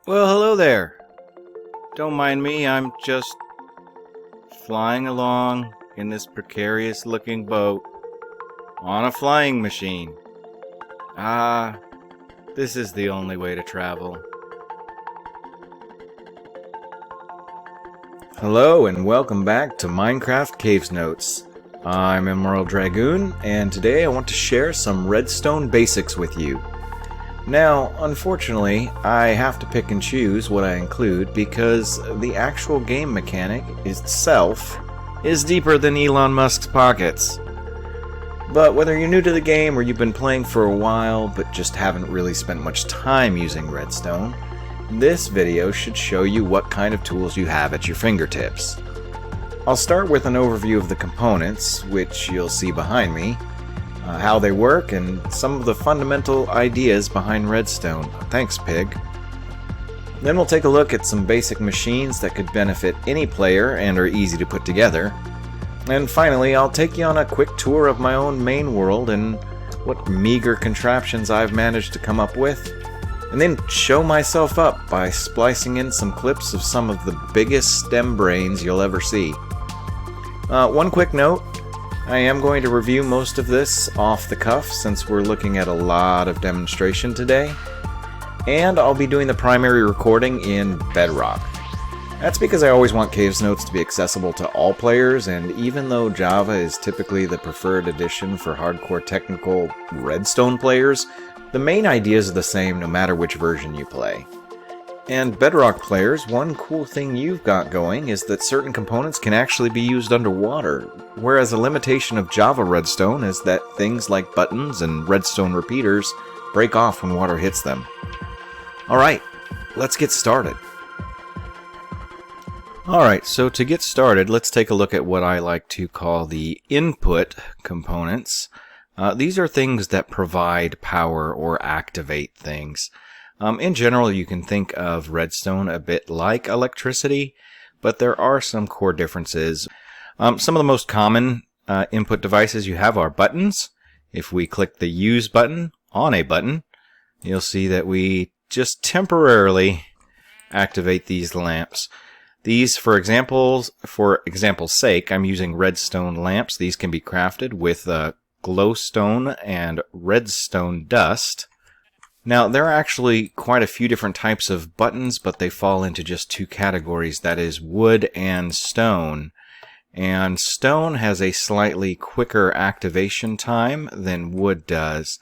Well, hello there. Don't mind me, I'm just flying along in this precarious looking boat on a flying machine. This is the only way to travel. Hello and welcome back to Minecraft CavesNotes. I'm Emerald Dragoon, and today I want to share some Redstone basics with you. Now, unfortunately, I have to pick and choose what I include because the actual game mechanic itself is deeper than Elon Musk's pockets. But whether you're new to the game or you've been playing for a while but just haven't really spent much time using Redstone, this video should show you what kind of tools you have at your fingertips. I'll start with an overview of the components, which you'll see behind me, how they work, and some of the fundamental ideas behind Redstone. Thanks, Pig. Then we'll take a look at some basic machines that could benefit any player and are easy to put together. And finally, I'll take you on a quick tour of my own main world and what meager contraptions I've managed to come up with, and then show myself up by splicing in some clips of some of the biggest STEM brains you'll ever see. One quick note. I am going to review most of this off the cuff since we're looking at a lot of demonstration today, and I'll be doing the primary recording in Bedrock. That's because I always want CavesNotes to be accessible to all players, and even though Java is typically the preferred edition for hardcore technical Redstone players, the main ideas are the same no matter which version you play. And Bedrock players, one cool thing you've got going is that certain components can actually be used underwater, whereas a limitation of Java Redstone is that things like buttons and redstone repeaters break off when water hits them. Alright, let's get started. Alright, so to get started, let's take a look at what I like to call the input components. These are things that provide power or activate things. In general, you can think of redstone a bit like electricity, but there are some core differences. Some of the most common input devices you have are buttons. If we click the Use button on a button, you'll see that we just temporarily activate these lamps. These, for example's sake, I'm using redstone lamps. These can be crafted with glowstone and redstone dust. Now, there are actually quite a few different types of buttons, but they fall into just two categories, that is wood and stone. And stone has a slightly quicker activation time than wood does.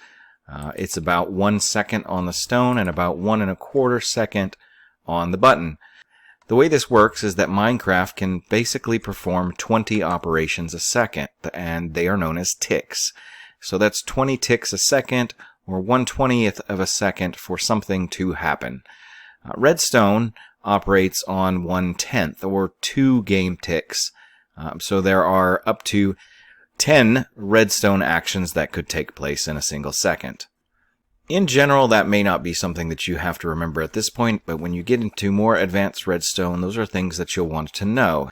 It's about 1 second on the stone and about 1 1/4 second on the button. The way this works is that Minecraft can basically perform 20 operations a second, and they are known as ticks. So that's 20 ticks a second, or 1/20th of a second for something to happen. Redstone operates on 1/10, or 2 game ticks. So there are up to 10 redstone actions that could take place in a single second. In general, that may not be something that you have to remember at this point, but when you get into more advanced redstone, those are things that you'll want to know.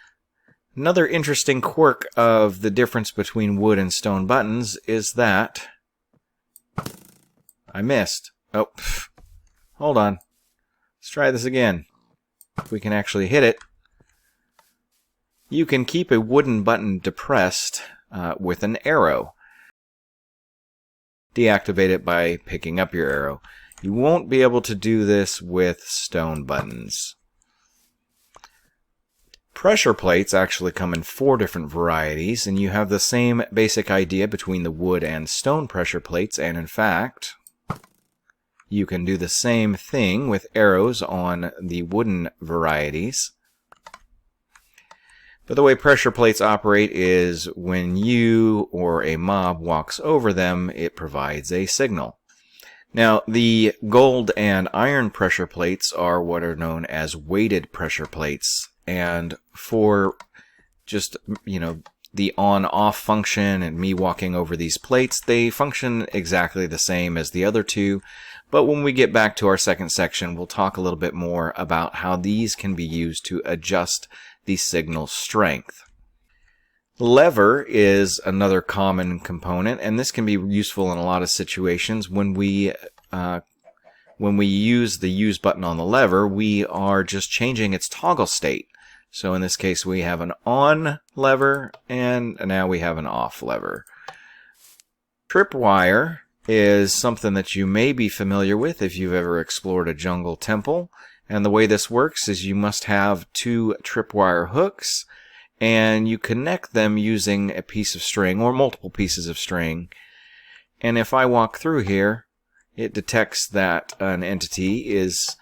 Another interesting quirk of the difference between wood and stone buttons is that I missed. Oh, hold on. Let's try this again. If we can actually hit it. You can keep a wooden button depressed with an arrow. Deactivate it by picking up your arrow. You won't be able to do this with stone buttons. Pressure plates actually come in 4 different varieties, and you have the same basic idea between the wood and stone pressure plates, and in fact, you can do the same thing with arrows on the wooden varieties. But the way pressure plates operate is when you or a mob walks over them, it provides a signal. Now, the gold and iron pressure plates are what are known as weighted pressure plates. And for just, the on-off function and me walking over these plates, they function exactly the same as the other two. But when we get back to our second section, we'll talk a little bit more about how these can be used to adjust the signal strength. Lever is another common component, and this can be useful in a lot of situations when we when we use the use button on the lever, we are just changing its toggle state. So in this case, we have an on lever, and now we have an off lever. Tripwire is something that you may be familiar with if you've ever explored a jungle temple. And the way this works is you must have 2 tripwire hooks, and you connect them using a piece of string or multiple pieces of string. And if I walk through here, it detects that an entity is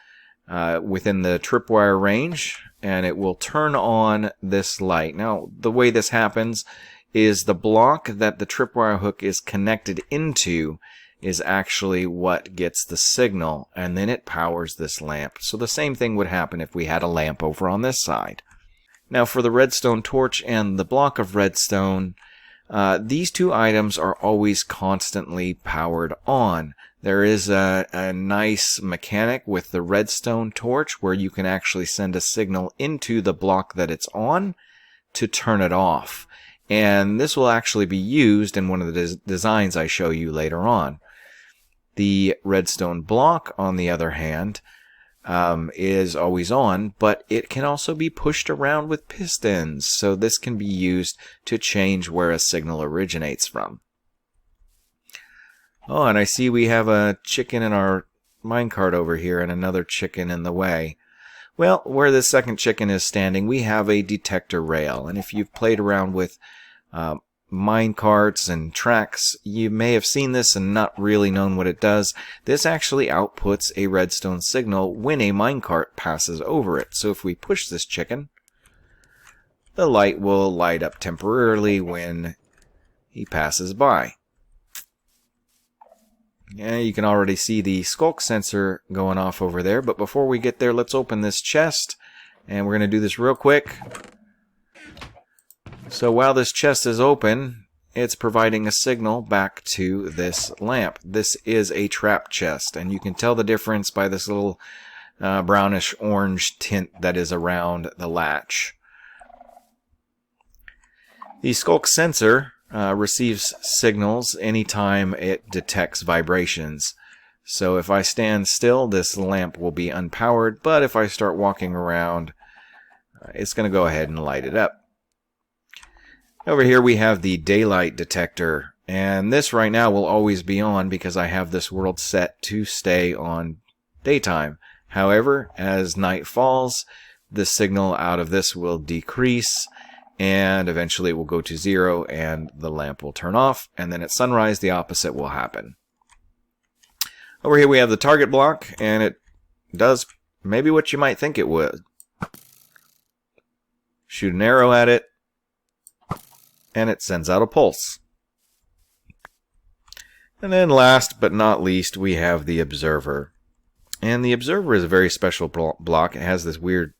within the tripwire range, and it will turn on this light. Now, the way this happens is the block that the tripwire hook is connected into is actually what gets the signal, and then it powers this lamp. So the same thing would happen if we had a lamp over on this side. Now for the redstone torch and the block of redstone, these 2 items are always constantly powered on. There is a nice mechanic with the redstone torch where you can actually send a signal into the block that it's on to turn it off. And this will actually be used in one of the designs I show you later on. The redstone block, on the other hand, is always on, but it can also be pushed around with pistons. So this can be used to change where a signal originates from. Oh, and I see we have a chicken in our minecart over here and another chicken in the way. Well, where the second chicken is standing, we have a detector rail. And if you've played around with minecarts and tracks, you may have seen this and not really known what it does. This actually outputs a redstone signal when a minecart passes over it. So if we push this chicken, the light will light up temporarily when he passes by. Yeah, you can already see the skulk sensor going off over there, but before we get there, let's open this chest, and we're going to do this real quick. So while this chest is open, it's providing a signal back to this lamp. This is a trap chest, and you can tell the difference by this little brownish orange tint that is around the latch. The skulk sensor receives signals anytime it detects vibrations. So if I stand still, this lamp will be unpowered, but if I start walking around, it's going to go ahead and light it up. Over here we have the daylight detector, and this right now will always be on because I have this world set to stay on daytime. However, as night falls, the signal out of this will decrease, and eventually it will go to 0 and the lamp will turn off, and then at sunrise the opposite will happen. Over here we have the target block, and it does maybe what you might think it would. Shoot an arrow at it, and it sends out a pulse. And then last but not least, we have the observer. And the observer is a very special block. It has this weird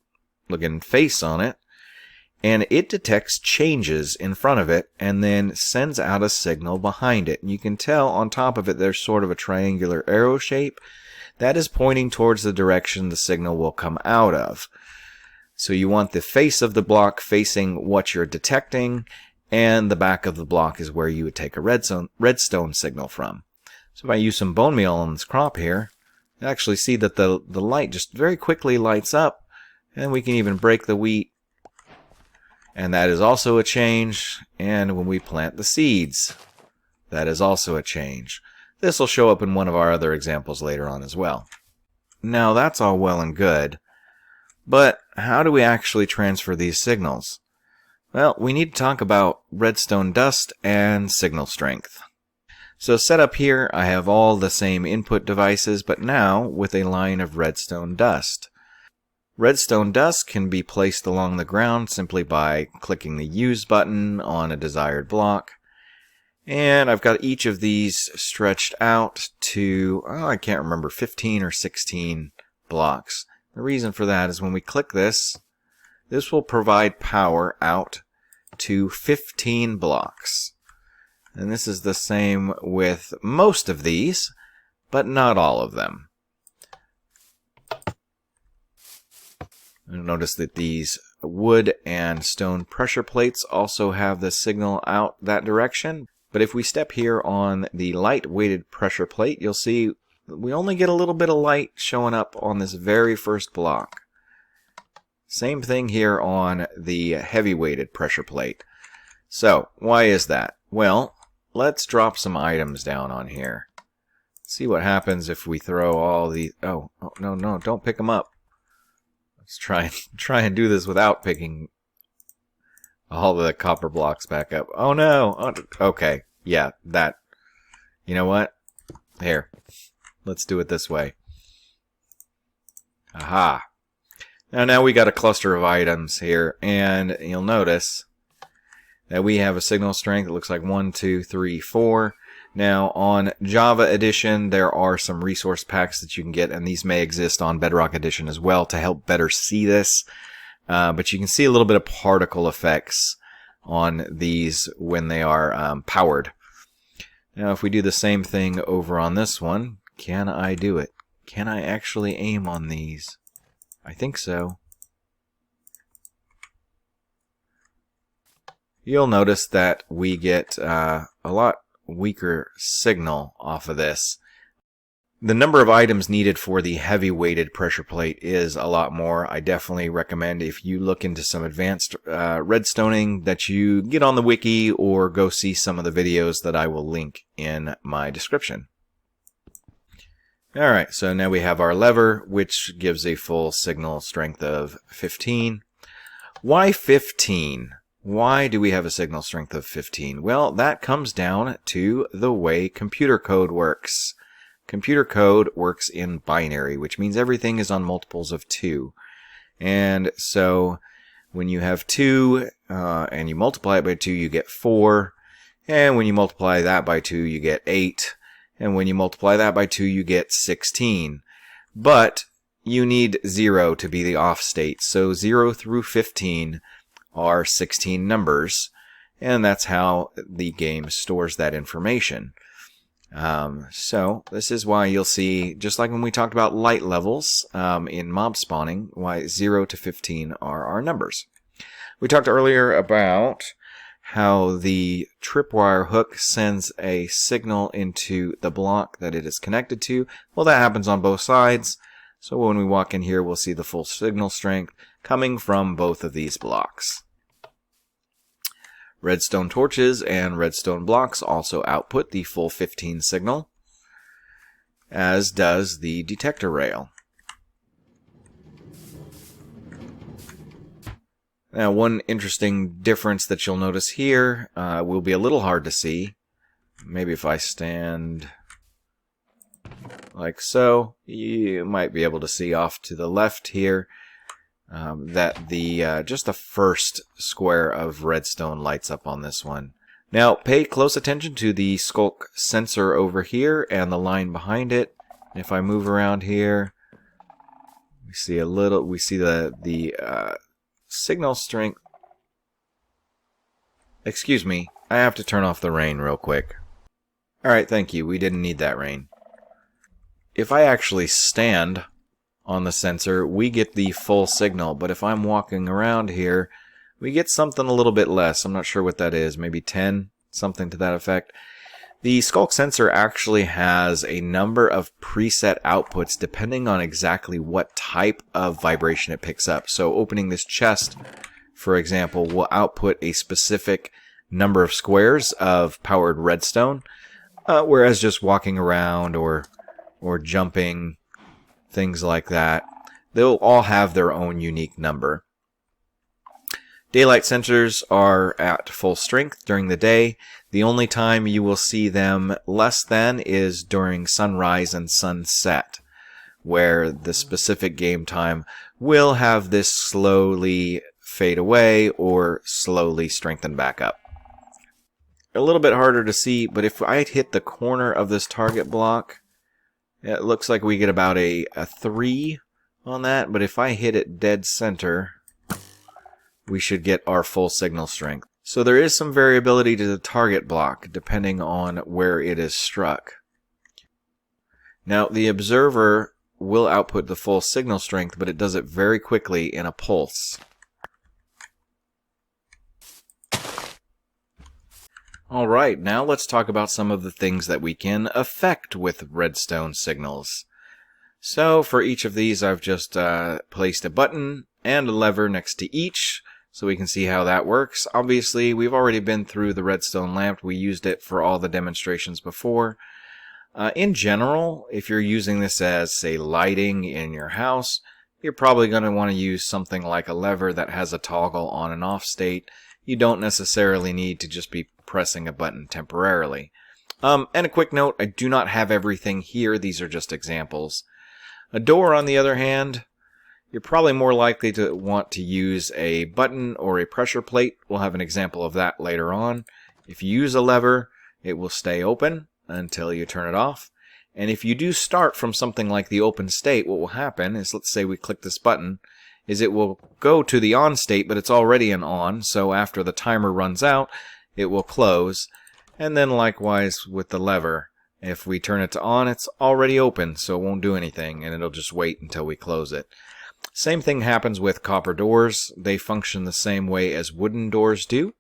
looking face on it, and it detects changes in front of it and then sends out a signal behind it. And you can tell on top of it there's sort of a triangular arrow shape that is pointing towards the direction the signal will come out of. So you want the face of the block facing what you're detecting, and the back of the block is where you would take a redstone signal from. So if I use some bone meal on this crop here, you actually see that the light just very quickly lights up, and we can even break the wheat, and that is also a change. And when we plant the seeds, that is also a change. This will show up in one of our other examples later on as well. Now that's all well and good, but how do we actually transfer these signals? Well, we need to talk about redstone dust and signal strength. So set up here, I have all the same input devices, but now with a line of redstone dust. Redstone dust can be placed along the ground simply by clicking the Use button on a desired block. And I've got each of these stretched out to, I can't remember, 15 or 16 blocks. The reason for that is when we click this, this will provide power out to 15 blocks. And this is the same with most of these, but not all of them. Notice that these wood and stone pressure plates also have the signal out that direction. But if we step here on the light weighted pressure plate, you'll see we only get a little bit of light showing up on this very first block. Same thing here on the heavy-weighted pressure plate. So, why is that? Well, let's drop some items down on here. See what happens if we throw all the... Oh, no, don't pick them up. Let's try and do this without picking all the copper blocks back up. Oh no! Okay, yeah, that. You know what? Here, let's do it this way. Aha! Now we got a cluster of items here, and you'll notice that we have a signal strength. It looks like 1, 2, 3, 4. Now, on Java Edition, there are some resource packs that you can get, and these may exist on Bedrock Edition as well to help better see this. But you can see a little bit of particle effects on these when they are powered. Now, if we do the same thing over on this one, can I do it? Can I actually aim on these? I think so. You'll notice that we get a lot weaker signal off of this. The number of items needed for the heavy-weighted pressure plate is a lot more. I definitely recommend, if you look into some advanced redstoning, that you get on the wiki or go see some of the videos that I will link in my description. Alright, so now we have our lever, which gives a full signal strength of 15. Why 15? Why do we have a signal strength of 15? Well, that comes down to the way computer code works. Computer code works in binary, which means everything is on multiples of 2. And so when you have 2 and you multiply it by 2, you get 4. And when you multiply that by 2, you get 8. And when you multiply that by 2, you get 16. But you need 0 to be the off state. So 0 through 15 are 16 numbers, and that's how the game stores that information. So this is why you'll see, just like when we talked about light levels in mob spawning, why 0 to 15 are our numbers. We talked earlier about how the tripwire hook sends a signal into the block that it is connected to. Well, that happens on both sides. So when we walk in here, we'll see the full signal strength coming from both of these blocks. Redstone torches and redstone blocks also output the full 15 signal, as does the detector rail. Now, one interesting difference that you'll notice here will be a little hard to see. Maybe if I stand like so, you might be able to see off to the left here that the just the first square of redstone lights up on this one. Now, pay close attention to the skulk sensor over here and the line behind it. If I move around here, we see the signal strength. Excuse me, I have to turn off the rain real quick. Alright, thank you. We didn't need that rain. If I actually stand on the sensor, we get the full signal, but if I'm walking around here, we get something a little bit less. I'm not sure what that is, maybe 10, something to that effect. The skulk sensor actually has a number of preset outputs depending on exactly what type of vibration it picks up. So opening this chest, for example, will output a specific number of squares of powered redstone, whereas just walking around or jumping, things like that, they'll all have their own unique number. Daylight sensors are at full strength during the day. The only time you will see them less than is during sunrise and sunset, where the specific game time will have this slowly fade away or slowly strengthen back up. A little bit harder to see, but if I hit the corner of this target block, it looks like we get about a 3 on that, but if I hit it dead center, we should get our full signal strength. So there is some variability to the target block depending on where it is struck. Now, the observer will output the full signal strength, but it does it very quickly in a pulse. Alright, now let's talk about some of the things that we can affect with redstone signals. So for each of these I've just placed a button and a lever next to each so we can see how that works. Obviously we've already been through the redstone lamp, we used it for all the demonstrations before. In general, if you're using this as, say, lighting in your house, you're probably going to want to use something like a lever that has a toggle on and off state. You don't necessarily need to just be pressing a button temporarily. And a quick note, I do not have everything here. These are just examples. A door, on the other hand, you're probably more likely to want to use a button or a pressure plate. We'll have an example of that later on. If you use a lever, it will stay open until you turn it off. And if you do start from something like the open state, what will happen is, let's say we click this button, is it will go to the on state, but it's already an on, so after the timer runs out, it will close. And then likewise with the lever, if we turn it to on, it's already open, so it won't do anything, and it'll just wait until we close it. Same thing happens with copper doors. They function the same way as wooden doors do.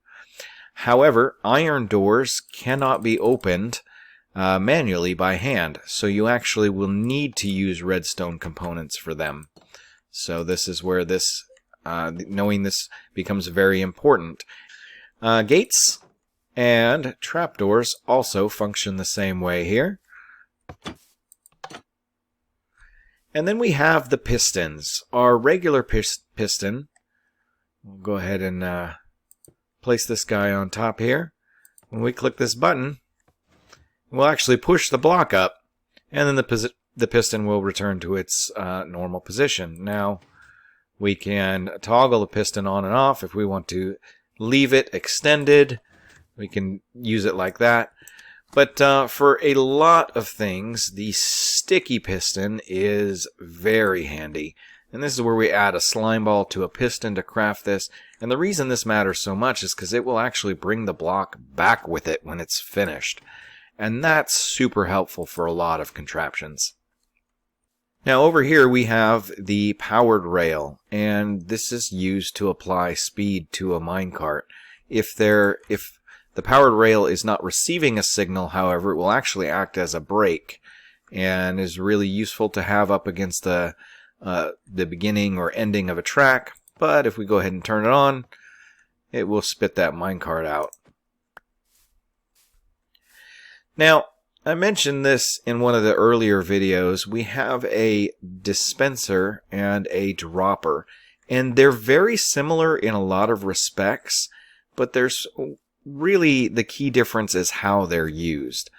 However, iron doors cannot be opened manually by hand, so you actually will need to use redstone components for them. So this is where this knowing this becomes very important. Gates and trapdoors also function the same way here. And then we have the pistons. Our regular piston, we'll go ahead and place this guy on top here. When we click this button, we'll actually push the block up, and then the piston will return to its normal position. Now, we can toggle the piston on and off. If we want to leave it extended, we can use it like that. But for a lot of things, the sticky piston is very handy. And this is where we add a slime ball to a piston to craft this. And the reason this matters so much is because it will actually bring the block back with it when it's finished. And that's super helpful for a lot of contraptions. Now over here we have the powered rail, and this is used to apply speed to a minecart. If the powered rail is not receiving a signal, however, it will actually act as a brake, and is really useful to have up against the beginning or ending of a track. But if we go ahead and turn it on, it will spit that minecart out. Now, I mentioned this in one of the earlier videos. We have a dispenser and a dropper, and they're very similar in a lot of respects, but there's really the key difference is how they're used.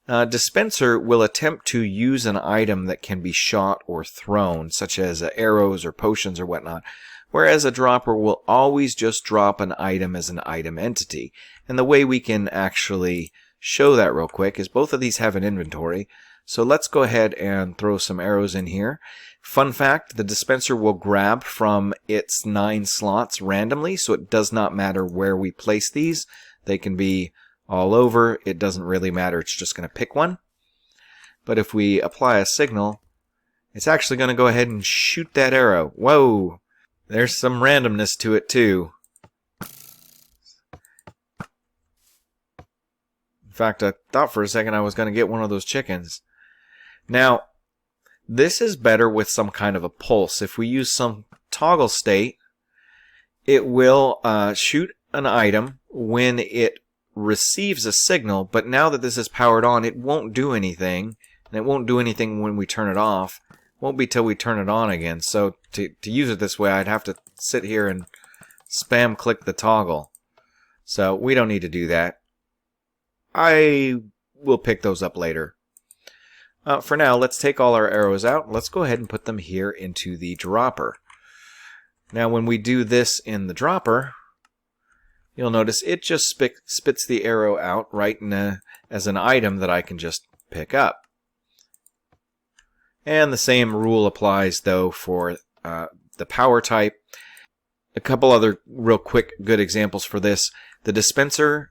Dispenser will attempt to use an item that can be shot or thrown, such as arrows or potions or whatnot, whereas a dropper will always just drop an item as an item entity. And the way we can actually show that real quick is both of these have an inventory. So let's go ahead and throw some arrows in here. Fun fact, the dispenser will grab from its 9 slots randomly, so it does not matter where we place these. They can be all over. It doesn't really matter. It's just going to pick one. But if we apply a signal, it's actually going to go ahead and shoot that arrow. Whoa! There's some randomness to it too. In fact, I thought for a second I was going to get one of those chickens. Now, this is better with some kind of a pulse. If we use some toggle state, it will shoot an item when it receives a signal, but now that this is powered on, it won't do anything, and it won't do anything when we turn it off. It won't be till we turn it on again. So to use it this way, I'd have to sit here and spam click the toggle. So we don't need to do that. I will pick those up later. For now, let's take all our arrows out. Let's go ahead and put them here into the dropper. Now, when we do this in the dropper, you'll notice it just spits the arrow out right as an item that I can just pick up. And the same rule applies, though, for the power type. A couple other real quick good examples for this. The dispenser,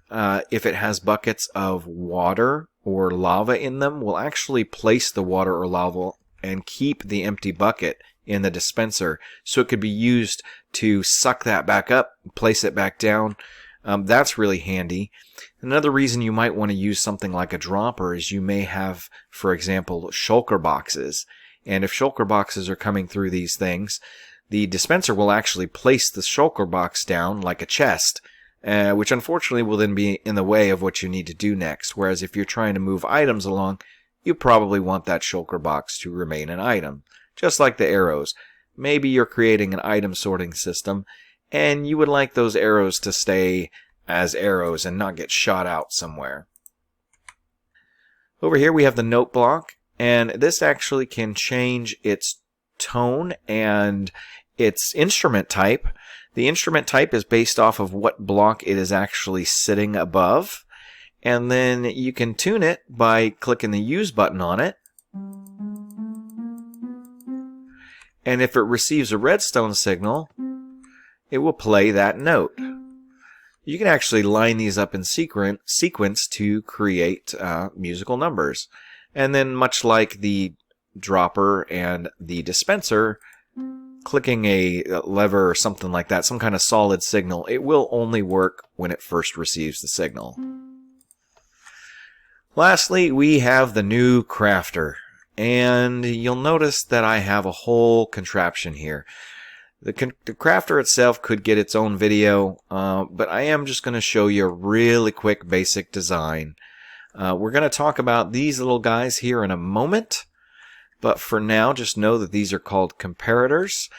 if it has buckets of water or lava in them, will actually place the water or lava and keep the empty bucket in the dispenser, so it could be used to suck that back up, place it back down. That's really handy. Another reason you might want to use something like a dropper is you may have, for example, shulker boxes. And if shulker boxes are coming through these things, the dispenser will actually place the shulker box down like a chest, which unfortunately will then be in the way of what you need to do next. Whereas if you're trying to move items along, you probably want that shulker box to remain an item. Just like the arrows. Maybe you're creating an item sorting system, and you would like those arrows to stay as arrows and not get shot out somewhere. Over here we have the note block, and this actually can change its tone and its instrument type. The instrument type is based off of what block it is actually sitting above, and then you can tune it by clicking the use button on it. And if it receives a redstone signal, it will play that note. You can actually line these up in sequence to create musical numbers. And then much like the dropper and the dispenser, clicking a lever or something like that, some kind of solid signal, it will only work when it first receives the signal. Lastly, we have the new crafter. And you'll notice that I have a whole contraption here. The crafter itself could get its own video, but I am just going to show you a really quick basic design. We're going to talk about these little guys here in a moment, but for now just know that these are called comparators,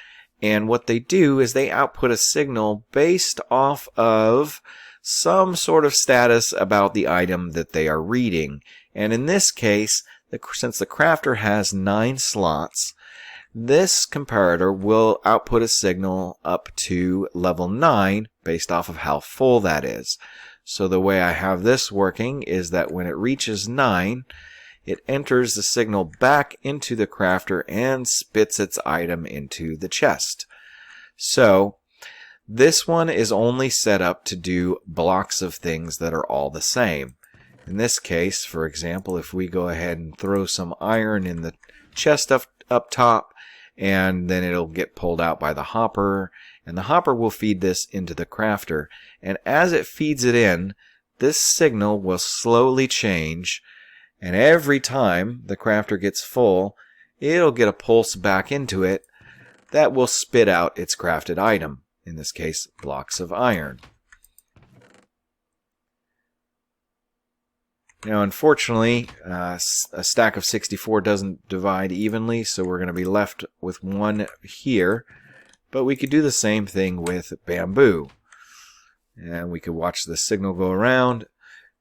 and what they do is they output a signal based off of some sort of status about the item that they are reading. And in this case, since the crafter has 9 slots, this comparator will output a signal up to level 9 based off of how full that is. So the way I have this working is that when it reaches 9, it enters the signal back into the crafter and spits its item into the chest. So this one is only set up to do blocks of things that are all the same. In this case, for example, if we go ahead and throw some iron in the chest up top, and then it'll get pulled out by the hopper, and the hopper will feed this into the crafter. And as it feeds it in, this signal will slowly change, and every time the crafter gets full, it'll get a pulse back into it that will spit out its crafted item, in this case, blocks of iron. Now, unfortunately, a stack of 64 doesn't divide evenly, so we're going to be left with one here. But we could do the same thing with bamboo. And we could watch the signal go around.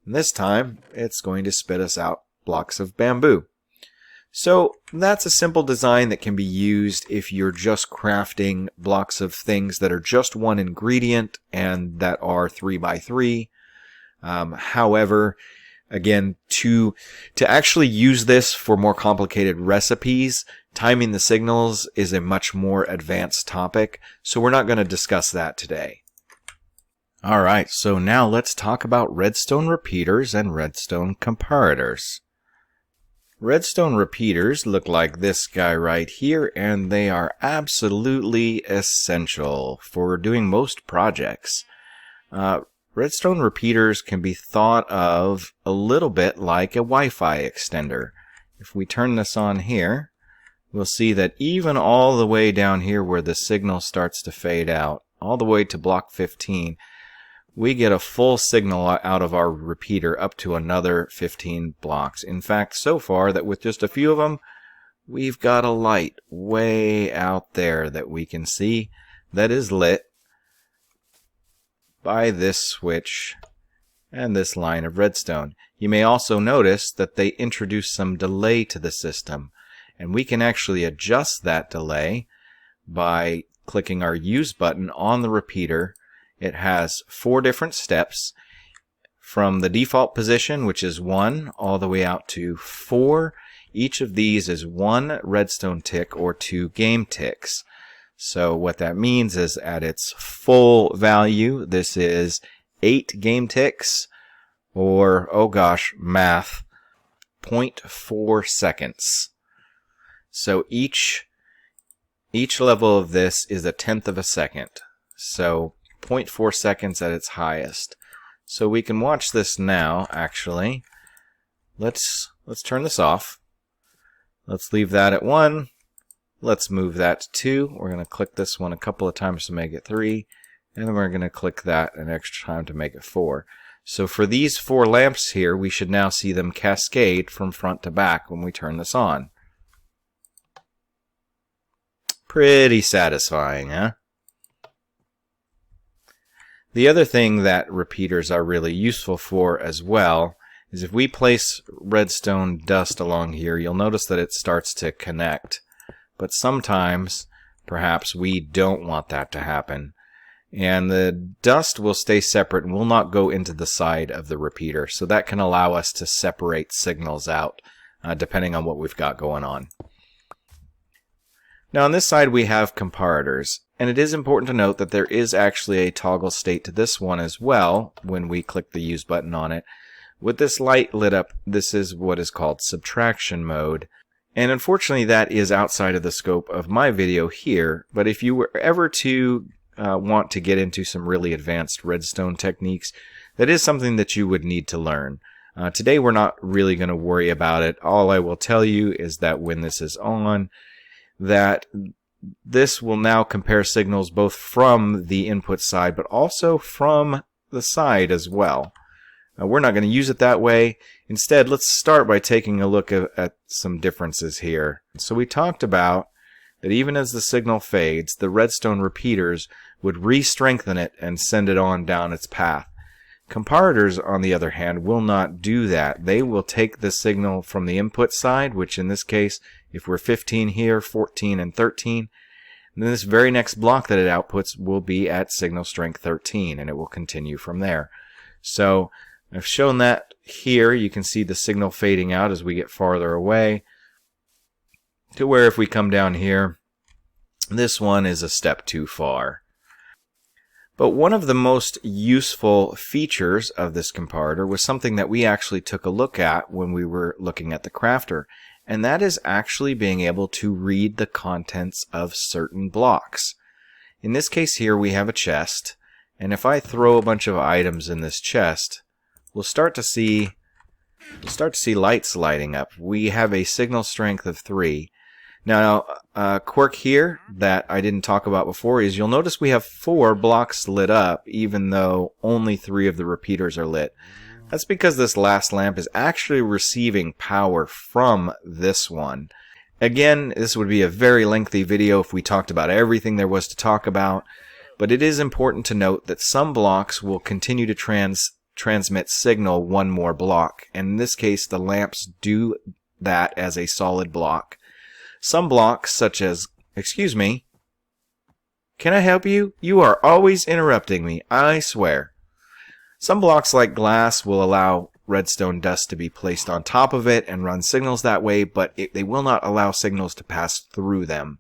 And this time, it's going to spit us out blocks of bamboo. So that's a simple design that can be used if you're just crafting blocks of things that are just one ingredient and that are 3 by 3. However, again, to actually use this for more complicated recipes, timing the signals is a much more advanced topic, so we're not going to discuss that today. Alright, so now let's talk about redstone repeaters and redstone comparators. Redstone repeaters look like this guy right here, and they are absolutely essential for doing most projects. Redstone repeaters can be thought of a little bit like a Wi-Fi extender. If we turn this on here, we'll see that even all the way down here where the signal starts to fade out, all the way to block 15, we get a full signal out of our repeater up to another 15 blocks. In fact, so far that with just a few of them, we've got a light way out there that we can see that is lit by this switch and this line of redstone. You may also notice that they introduce some delay to the system, and we can actually adjust that delay by clicking our use button on the repeater. It has 4 different steps from the default position, which is 1, all the way out to 4. Each of these is 1 redstone tick or 2 game ticks. So what that means is at its full value, this is 8 game ticks, or, oh gosh, math, 0.4 seconds. So each level of this is 1/10 of a second. So 0.4 seconds at its highest. So we can watch this now, actually. Let's turn this off. Let's leave that at 1. Let's move that to 2. We're going to click this one a couple of times to make it 3. And then we're going to click that an extra time to make it 4. So for these 4 lamps here, we should now see them cascade from front to back when we turn this on. Pretty satisfying, huh? The other thing that repeaters are really useful for as well is if we place redstone dust along here, you'll notice that it starts to connect. But sometimes, perhaps, we don't want that to happen. And the dust will stay separate and will not go into the side of the repeater. So that can allow us to separate signals out, depending on what we've got going on. Now on this side we have comparators. And it is important to note that there is actually a toggle state to this one as well when we click the use button on it. With this light lit up, this is what is called subtraction mode. And unfortunately that is outside of the scope of my video here, but if you were ever to want to get into some really advanced redstone techniques, that is something that you would need to learn. Today we're not really going to worry about it. All I will tell you is that when this is on, that this will now compare signals both from the input side but also from the side as well. We're not going to use it that way. Instead, let's start by taking a look at some differences here. So we talked about that even as the signal fades, the redstone repeaters would re-strengthen it and send it on down its path. Comparators, on the other hand, will not do that. They will take the signal from the input side, which in this case, if we're 15 here, 14 and 13, then this very next block that it outputs will be at signal strength 13, and it will continue from there. So I've shown that here. You can see the signal fading out as we get farther away, to where if we come down here, this one is a step too far. But one of the most useful features of this comparator was something that we actually took a look at when we were looking at the crafter, and that is actually being able to read the contents of certain blocks. In this case here we have a chest, and if I throw a bunch of items in this chest, we'll start to see lights lighting up. We have a signal strength of 3. Now, a quirk here that I didn't talk about before is you'll notice we have 4 blocks lit up even though only 3 of the repeaters are lit. That's because this last lamp is actually receiving power from this one. Again, this would be a very lengthy video if we talked about everything there was to talk about, but it is important to note that some blocks will continue to transmit signal 1 more block, and in this case the lamps do that as a solid block. Some blocks, such as, excuse me, can I help you? You are always interrupting me, I swear. Some blocks like glass will allow redstone dust to be placed on top of it and run signals that way, but they will not allow signals to pass through them.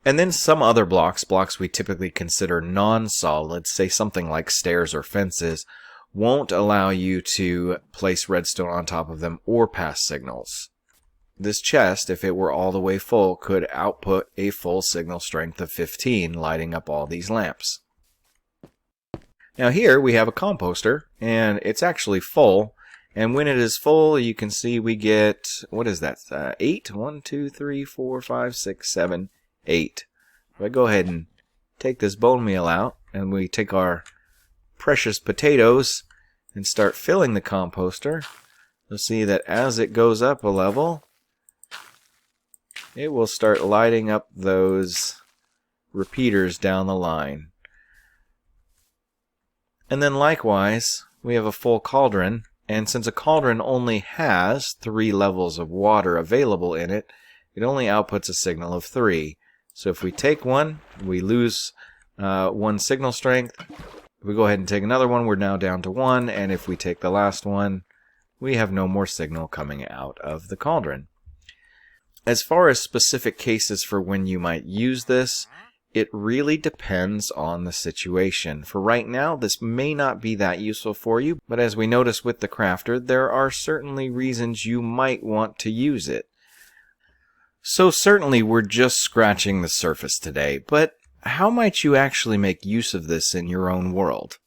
And then some other blocks we typically consider non-solid, say something like stairs or fences, won't allow you to place redstone on top of them or pass signals. This chest, if it were all the way full, could output a full signal strength of 15, lighting up all these lamps. Now here we have a composter, and it's actually full, and when it is full, you can see we get, what is that, 8? 1, 2, 3, 4, 5, 6, 7, 8. If I go ahead and take this bone meal out, and we take our precious potatoes and start filling the composter, you'll see that as it goes up a level, it will start lighting up those repeaters down the line. And then likewise, we have a full cauldron, and since a cauldron only has 3 levels of water available in it, it only outputs a signal of 3. So if we take one, we lose 1 signal strength. If we go ahead and take another one, we're now down to 1, and if we take the last one, we have no more signal coming out of the cauldron. As far as specific cases for when you might use this, it really depends on the situation. For right now, this may not be that useful for you, but as we notice with the crafter, there are certainly reasons you might want to use it. So certainly we're just scratching the surface today, but how might you actually make use of this in your own world?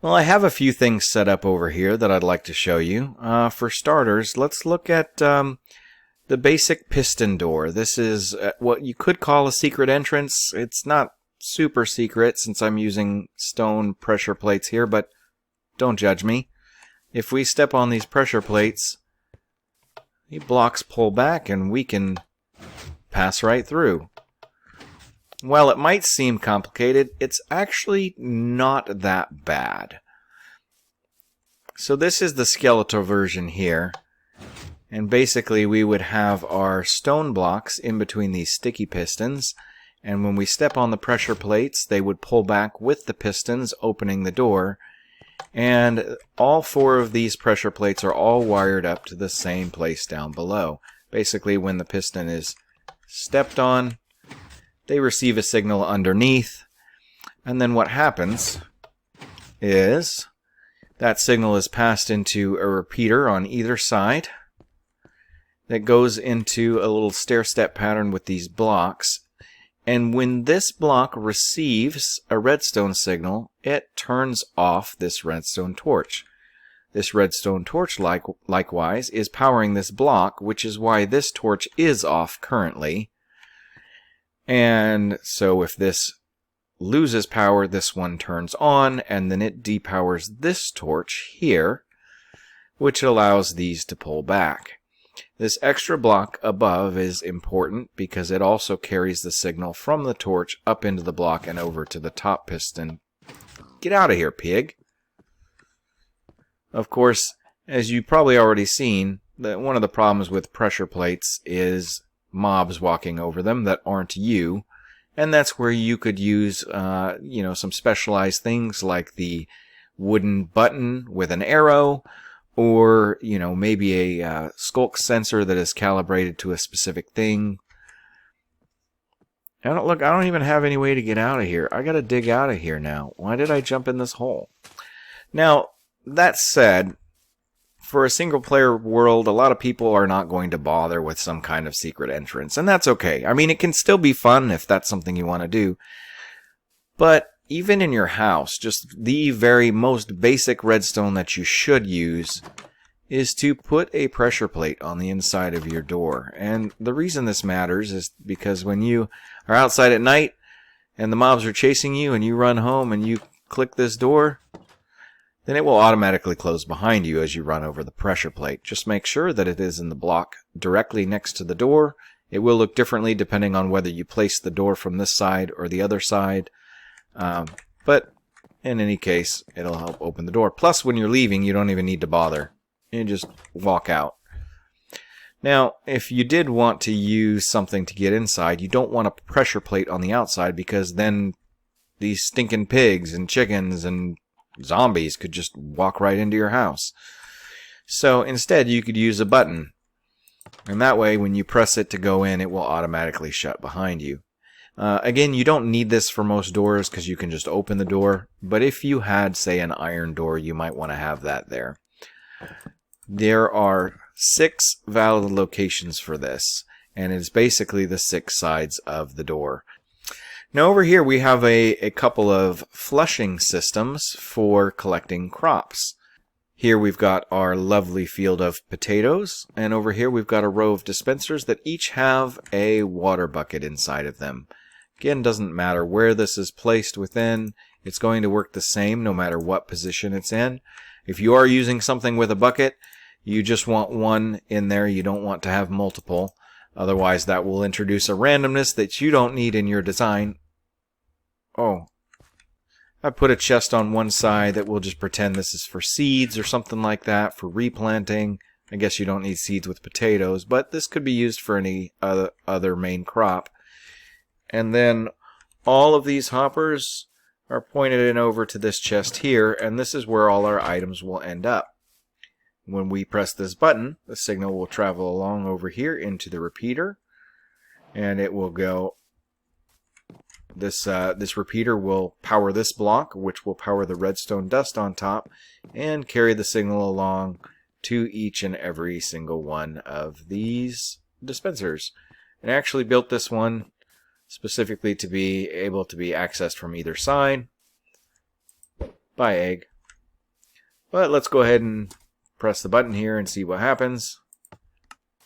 Well, I have a few things set up over here that I'd like to show you. For starters, let's look at the basic piston door. This is what you could call a secret entrance. It's not super secret since I'm using stone pressure plates here, but don't judge me. If we step on these pressure plates, the blocks pull back and we can pass right through. While it might seem complicated, it's actually not that bad. So this is the skeletal version here. And basically we would have our stone blocks in between these sticky pistons. And when we step on the pressure plates, they would pull back with the pistons, opening the door. And all 4 of these pressure plates are all wired up to the same place down below. Basically, when the piston is stepped on, they receive a signal underneath, and then what happens is that signal is passed into a repeater on either side that goes into a little stair-step pattern with these blocks. And when this block receives a redstone signal, it turns off this redstone torch. This redstone torch, likewise, is powering this block, which is why this torch is off currently. And so if this loses power, this one turns on, and then it depowers this torch here, which allows these to pull back. This extra block above is important because it also carries the signal from the torch up into the block and over to the top piston. Get out of here, pig! Of course, as you've probably already seen, that one of the problems with pressure plates is mobs walking over them that aren't you, and that's where you could use some specialized things like the wooden button with an arrow, or maybe a skulk sensor that is calibrated to a specific thing. I don't even have any way to get out of here. I gotta dig out of here now. Why did I jump in this hole? Now, that said, for a single-player world, a lot of people are not going to bother with some kind of secret entrance, and that's okay. I mean, it can still be fun if that's something you want to do. But even in your house, just the very most basic redstone that you should use is to put a pressure plate on the inside of your door. And the reason this matters is because when you are outside at night and the mobs are chasing you and you run home and you click this door, then it will automatically close behind you as you run over the pressure plate. Just make sure that it is in the block directly next to the door. It will look differently depending on whether you place the door from this side or the other side. But in any case, it'll help open the door. Plus, when you're leaving, you don't even need to bother. You just walk out. Now, if you did want to use something to get inside, you don't want a pressure plate on the outside because then these stinking pigs and chickens and zombies could just walk right into your house. So instead, you could use a button. And that way, when you press it to go in, it will automatically shut behind you. Again, you don't need this for most doors because you can just open the door. But if you had, say, an iron door, you might want to have that there. There are 6 valid locations for this, and it's basically the 6 sides of the door. Now over here we have a couple of flushing systems for collecting crops. Here we've got our lovely field of potatoes, and over here we've got a row of dispensers that each have a water bucket inside of them. Again, doesn't matter where this is placed within, it's going to work the same no matter what position it's in. If you are using something with a bucket, you just want one in there, you don't want to have multiple. Otherwise that will introduce a randomness that you don't need in your design. Oh, I put a chest on one side that will just pretend this is for seeds or something like that, for replanting. I guess you don't need seeds with potatoes, but this could be used for any other main crop. And then all of these hoppers are pointed in over to this chest here, and this is where all our items will end up. When we press this button, the signal will travel along over here into the repeater, and it will go. This repeater will power this block, which will power the redstone dust on top, and carry the signal along to each and every single one of these dispensers. I actually built this one specifically to be able to be accessed from either side by egg. But let's go ahead and press the button here and see what happens.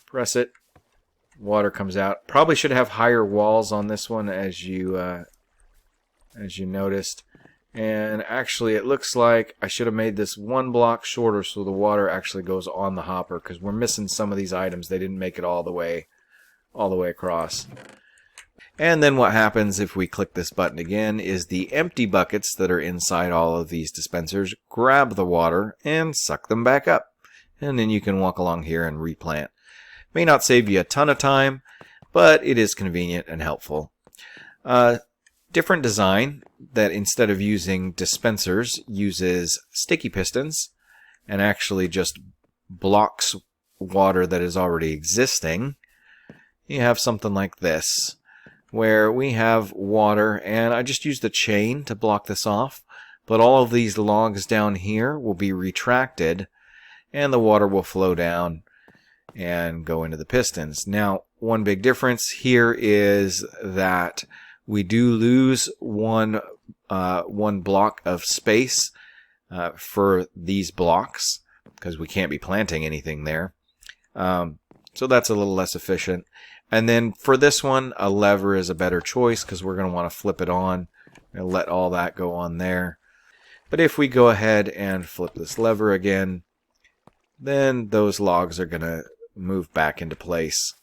Press it. Water comes out. Probably should have higher walls on this one, as you noticed. And actually, it looks like I should have made this one block shorter so the water actually goes on the hopper, because we're missing some of these items. They didn't make it all the way across. And then what happens if we click this button again is the empty buckets that are inside all of these dispensers grab the water and suck them back up. And then you can walk along here and replant. May not save you a ton of time, but it is convenient and helpful. Different design that instead of using dispensers uses sticky pistons and actually just blocks water that is already existing. You have something like this, where we have water, and I just used a chain to block this off, but all of these logs down here will be retracted, and the water will flow down and go into the pistons. Now, one big difference here is that we do lose one block of space for these blocks, because we can't be planting anything there. So that's a little less efficient. And then for this one, a lever is a better choice, because we're going to want to flip it on and let all that go on there. But if we go ahead and flip this lever again, then those logs are going to move back into place.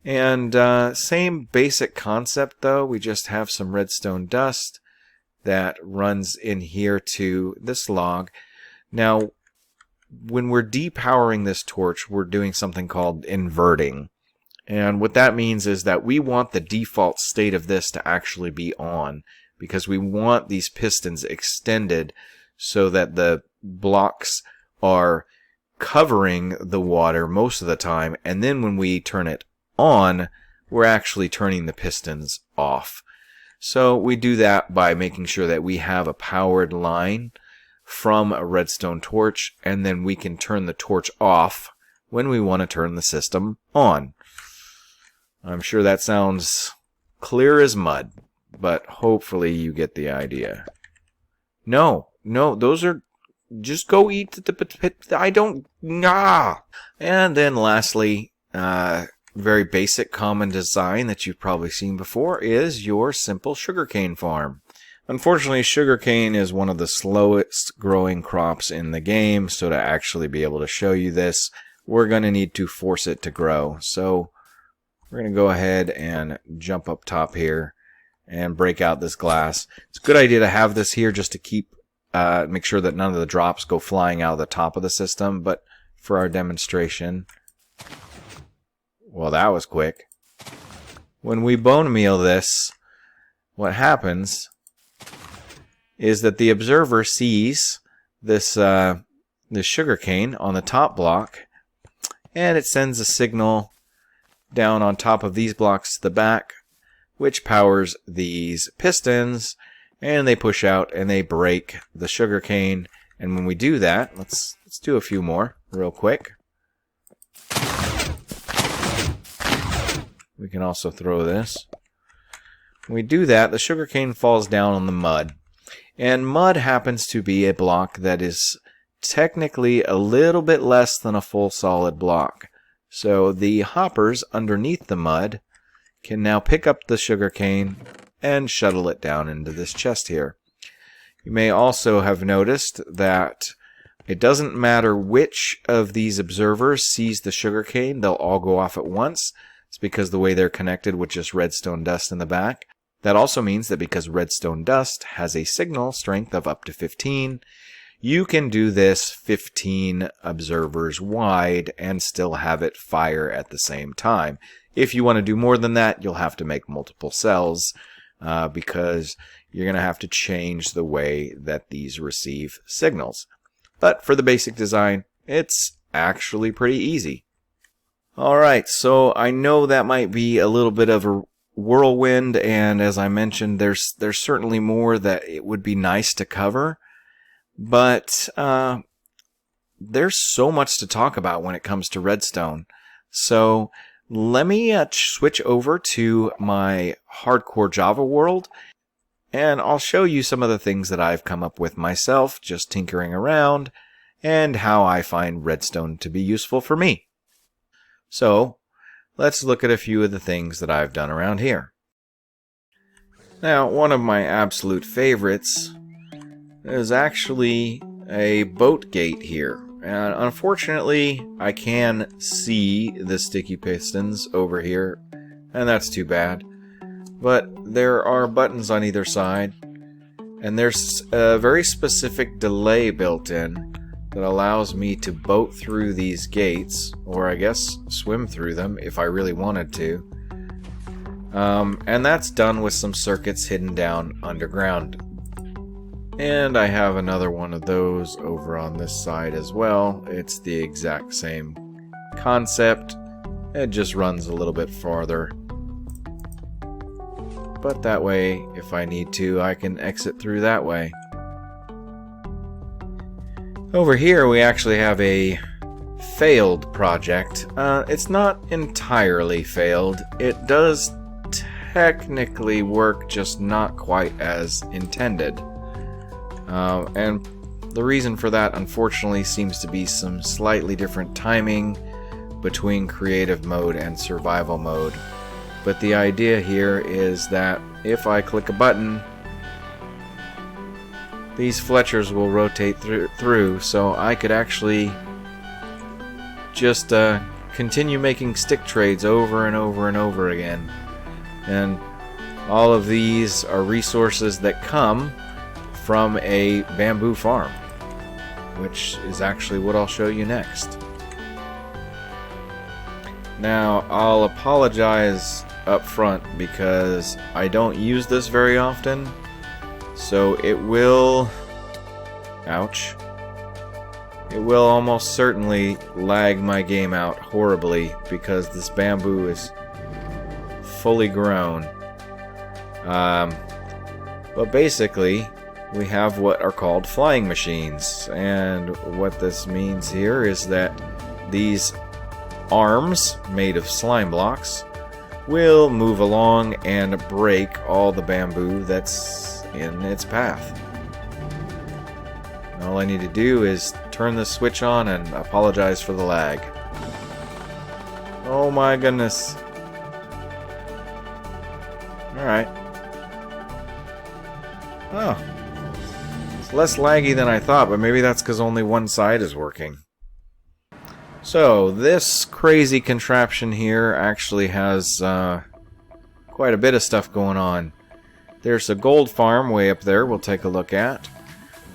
And same basic concept, though. We just have some redstone dust that runs in here to this log. Now, when we're depowering this torch, we're doing something called inverting. And what that means is that we want the default state of this to actually be on, because we want these pistons extended so that the blocks are covering the water most of the time, and then when we turn it on, we're actually turning the pistons off. So we do that by making sure that we have a powered line from a redstone torch, and then we can turn the torch off when we want to turn the system on. I'm sure that sounds clear as mud, but hopefully you get the idea. No, those are... Just go eat the pit. I don't... Nah! And then lastly, very basic common design that you've probably seen before is your simple sugarcane farm. Unfortunately, sugarcane is one of the slowest growing crops in the game, so to actually be able to show you this, we're going to need to force it to grow. So we're going to go ahead and jump up top here and break out this glass. It's a good idea to have this here just to keep make sure that none of the drops go flying out of the top of the system, but for our demonstration... Well, that was quick. When we bone meal this, what happens is that the observer sees this sugarcane on the top block, and it sends a signal down on top of these blocks to the back, which powers these pistons, and they push out and they break the sugarcane. And when we do that, let's do a few more real quick. We can also throw this. When we do that, the sugarcane falls down on the mud. And mud happens to be a block that is technically a little bit less than a full solid block. So the hoppers underneath the mud can now pick up the sugarcane and shuttle it down into this chest here. You may also have noticed that it doesn't matter which of these observers sees the sugarcane, they'll all go off at once. It's because the way they're connected with just redstone dust in the back. That also means that because redstone dust has a signal strength of up to 15, you can do this 15 observers wide and still have it fire at the same time. If you want to do more than that, you'll have to make multiple cells because you're going to have to change the way that these receive signals. But for the basic design, it's actually pretty easy. Alright, so I know that might be a little bit of a whirlwind, and as I mentioned, there's certainly more that it would be nice to cover, but there's so much to talk about when it comes to redstone. So let me switch over to my hardcore Java world, and I'll show you some of the things that I've come up with myself, just tinkering around, and how I find Redstone to be useful for me. So, let's look at a few of the things that I've done around here. Now, one of my absolute favorites is actually a boat gate here. And unfortunately, I can see the sticky pistons over here, and that's too bad. But there are buttons on either side, and there's a very specific delay built in that allows me to boat through these gates, or I guess swim through them if I really wanted to. And that's done with some circuits hidden down underground. And I have another one of those over on this side as well. It's the exact same concept. It just runs a little bit farther. But that way, if I need to, I can exit through that way. Over here we actually have a failed project. It's not entirely failed. It does technically work, just not quite as intended. And the reason for that, unfortunately, seems to be some slightly different timing between creative mode and survival mode. But the idea here is that if I click a button, these Fletchers will rotate through, so I could actually just continue making stick trades over and over and over again. And all of these are resources that come from a bamboo farm, which is actually what I'll show you next. Now, I'll apologize up front because I don't use this very often, so it will, ouch, it will almost certainly lag my game out horribly because this bamboo is fully grown. But basically, we have what are called flying machines, and what this means here is that these arms made of slime blocks will move along and break all the bamboo that's in its path. All I need to do is turn the switch on and apologize for the lag. Oh my goodness. Alright. Oh. It's less laggy than I thought, but maybe that's because only one side is working. So, this crazy contraption here actually has quite a bit of stuff going on. There's a gold farm way up there we'll take a look at.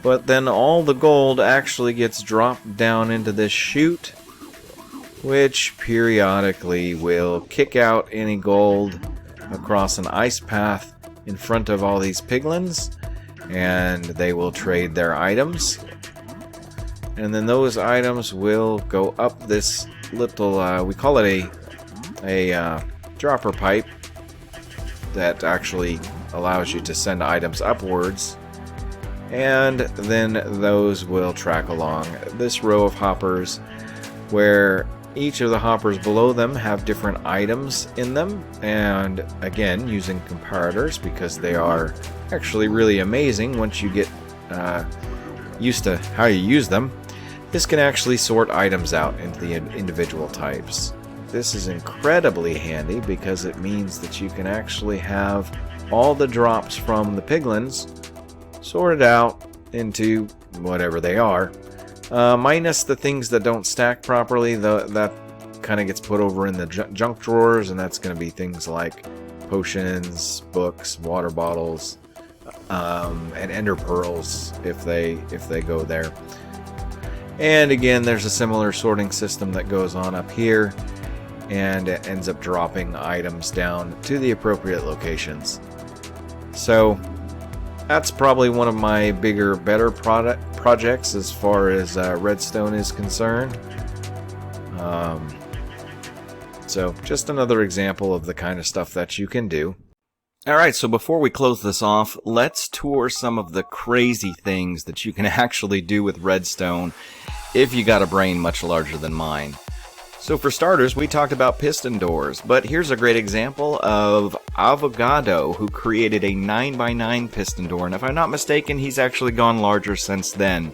But then all the gold actually gets dropped down into this chute, which periodically will kick out any gold across an ice path in front of all these piglins, and they will trade their items. And then those items will go up this little, we call it a dropper pipe that actually allows you to send items upwards. And then those will track along this row of hoppers, where each of the hoppers below them have different items in them. And again, using comparators, because they are actually really amazing once you get used to how you use them. This can actually sort items out into the individual types. This is incredibly handy because it means that you can actually have all the drops from the piglins sorted out into whatever they are. Minus the things that don't stack properly, that kind of gets put over in the junk drawers, and that's going to be things like potions, books, water bottles, and ender pearls if they go there. And again, there's a similar sorting system that goes on up here, and it ends up dropping items down to the appropriate locations. So that's probably one of my bigger, better projects as far as Redstone is concerned. So just another example of the kind of stuff that you can do. Alright, so before we close this off, let's tour some of the crazy things that you can actually do with Redstone if you got a brain much larger than mine. So for starters, we talked about piston doors, but here's a great example of Avogado, who created a 9x9 piston door, and if I'm not mistaken, he's actually gone larger since then.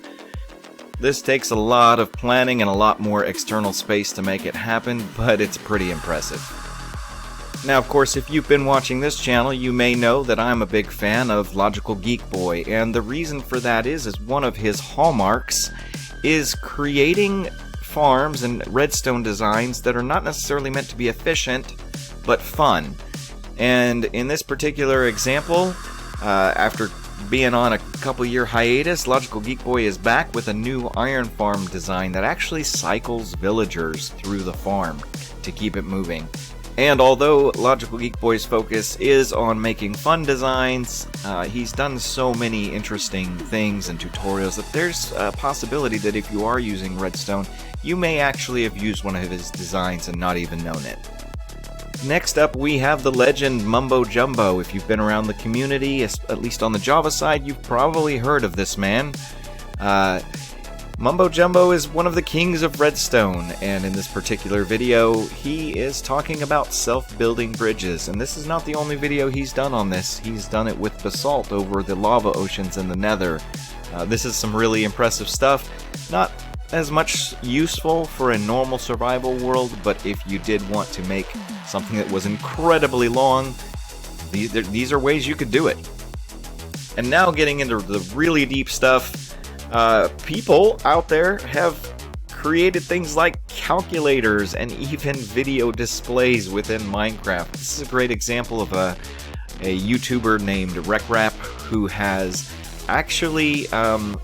This takes a lot of planning and a lot more external space to make it happen, but it's pretty impressive. Now, of course, if you've been watching this channel, you may know that I'm a big fan of Logical Geek Boy, and the reason for that is one of his hallmarks is creating farms and redstone designs that are not necessarily meant to be efficient, but fun. And in this particular example, after being on a couple-year hiatus, Logical Geek Boy is back with a new iron farm design that actually cycles villagers through the farm to keep it moving. And although Logical Geek Boy's focus is on making fun designs, he's done so many interesting things and tutorials that there's a possibility that if you are using Redstone, you may actually have used one of his designs and not even known it. Next up, we have the legend Mumbo Jumbo. If you've been around the community, at least on the Java side, you've probably heard of this man. Mumbo Jumbo is one of the kings of Redstone, and in this particular video, he is talking about self-building bridges. And this is not the only video he's done on this. He's done it with basalt over the lava oceans in the Nether. This is some really impressive stuff. Not as much useful for a normal survival world, but if you did want to make something that was incredibly long, these are ways you could do it. And now getting into the really deep stuff, people out there have created things like calculators and even video displays within Minecraft. This is a great example of a YouTuber named RecRap who has actually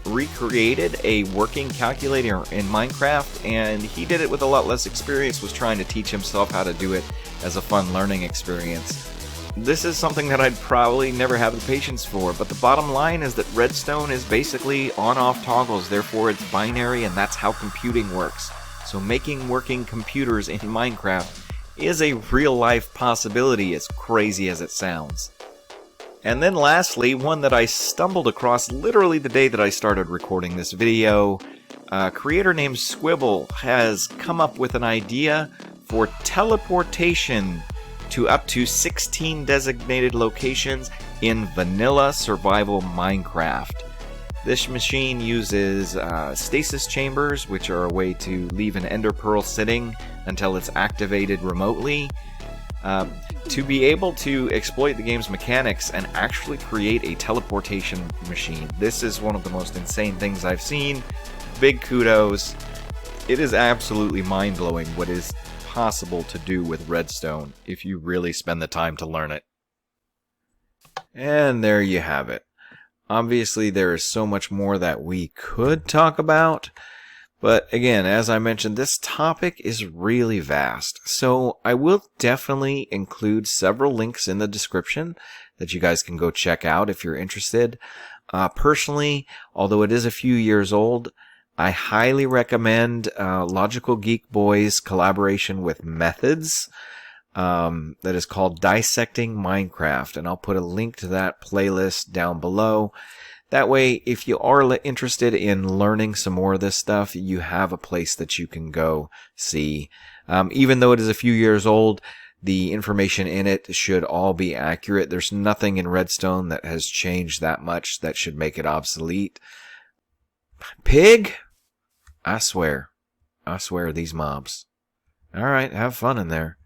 recreated a working calculator in Minecraft, and he did it with a lot less experience, was trying to teach himself how to do it as a fun learning experience. This is something that I'd probably never have the patience for, but the bottom line is that Redstone is basically on-off toggles, therefore it's binary, and that's how computing works. So making working computers in Minecraft is a real-life possibility, as crazy as it sounds. And then lastly, one that I stumbled across literally the day that I started recording this video. A creator named Squibble has come up with an idea for teleportation to up to 16 designated locations in vanilla survival Minecraft. This machine uses stasis chambers, which are a way to leave an ender pearl sitting until it's activated remotely, to be able to exploit the game's mechanics and actually create a teleportation machine. This is one of the most insane things I've seen. Big kudos. It is absolutely mind-blowing what is possible to do with Redstone if you really spend the time to learn it. And there you have it. Obviously there is so much more that we could talk about, but again, as I mentioned, this topic is really vast, so I will definitely include several links in the description that you guys can go check out if you're interested. Personally, although it is a few years old, I highly recommend Logical Geek Boy's collaboration with Methods that is called Dissecting Minecraft, and I'll put a link to that playlist down below. That way, if you are interested in learning some more of this stuff, you have a place that you can go see. Even though it is a few years old, the information in it should all be accurate. There's nothing in Redstone that has changed that much that should make it obsolete. Pig? I swear, these mobs. Alright, have fun in there.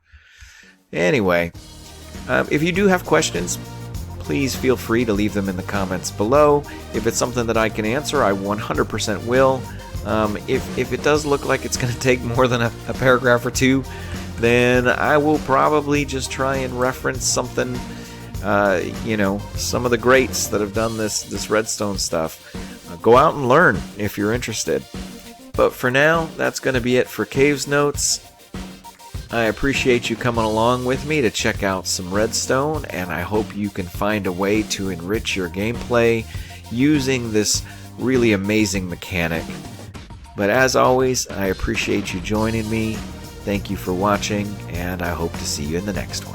Anyway, if you do have questions, please feel free to leave them in the comments below. If it's something that I can answer, I 100% will. If it does look like it's going to take more than a paragraph or two, then I will probably just try and reference something, you know, some of the greats that have done this Redstone stuff. Go out and learn if you're interested. But for now, that's going to be it for CavesNotes. I appreciate you coming along with me to check out some Redstone, and I hope you can find a way to enrich your gameplay using this really amazing mechanic. But as always, I appreciate you joining me. Thank you for watching, and I hope to see you in the next one.